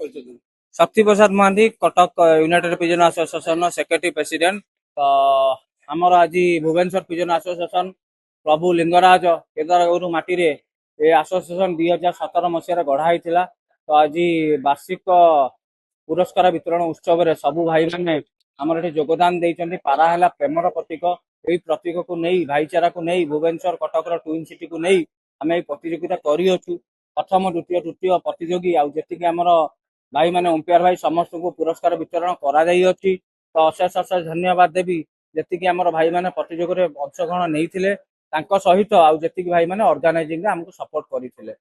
शक्ति Prasad Mahanty Cuttack united pigeon association secretary president. तो आमर आज भुवनेश्वर पिजन एसोसिएशन प्रभु लिंगराज केदारगौर माटी रे ये एसोसिएशन 2017 मसीह गढ़ाई। तो आज वार्षिक पुरस्कार वितरण उत्सव रे सबु भाई मैंने आमर ये योगदान देइछन्ती। पारा है प्रेमर प्रतीक। यही प्रतीक को नहीं भाईचारा को नहीं भुवनेश्वर कटक ट्विन सिटी को नहीं आम प्रतियोगिता करूँ। प्रथम द्वितीय तृतीय प्रतियोगी आउती आमर भाई मैंने अंपायर भाई समस्त को पुरस्कार वितरण करा तो अशेष अशेष धन्यवाद देवी जी आम भाई मैंने प्रतियोगी अंशग्रहण नहीं सहित आती भाई मैंने ऑर्गेनाइजिंग आमको सपोर्ट करते।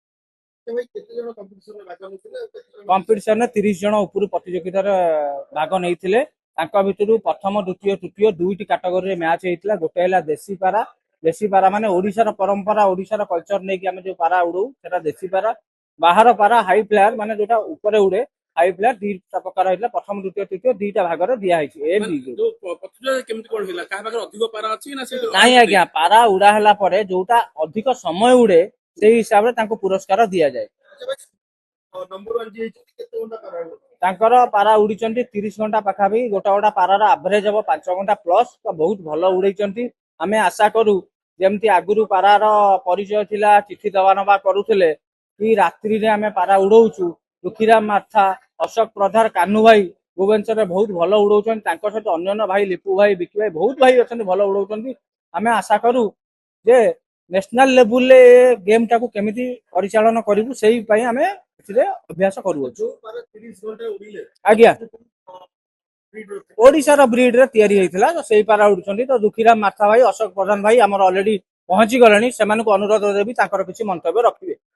कंपिटिशन 30 जन उपर प्रतियोगितार भाग नहीं भितर प्रथम द्वितीय तृतीय दुईटी कैटेगरी मैच होता। गोटे है देशी पारा माने ओडिशार परंपरा ओडिशार कल्चर नहीं कि जो पारा उड़ू से देशी पारा बाहर पारा हाई प्लेयर माने जोटा ऊपर उड़े हाई प्लेयर दुईटा प्रकार होता। प्रथम द्वितीय तृतीय दुईटा भाग दिखाई नहीं आज्ञा पारा उड़ा है जोटा अधिक समय उड़े से हिसाब से पुरस्कार दि जाए। पारा उड़ी 30 घंटा पाखापी गोटा गोटा पारार एवरेज हम 5 घंटा प्लस तो बहुत भल उड़े। आम आशा करूँ जमती आगुरी पारार परिचय थिला चिठी दवा नवा करुले कि रात्रि रे आम पारा उड़ौचु। दुखीराम माथा अशोक प्रधान कान्हू भाई भुवनेश्वर बहुत भल उड़ौं सहित अन्य भाई लिपू भाई बिकी भाई बहुत भाई अच्छा भल उड़ौं। आम आशा करूँ जे नेशनल लेवल गेम टाकू केमिति परिचालन करूँ से आम अभ्यास करूँ। आज्ञा ओडिशार ब्रीड रे तैयारी होइथिला तो सेही पारा उडुछन्ती। तो दुखीराम माथा भाई अशोक प्रधान भाई आमर ऑलरेडी पहुंची गलेनी से अनुरोध देवी तांकर किछि मंतव्य रखिबे।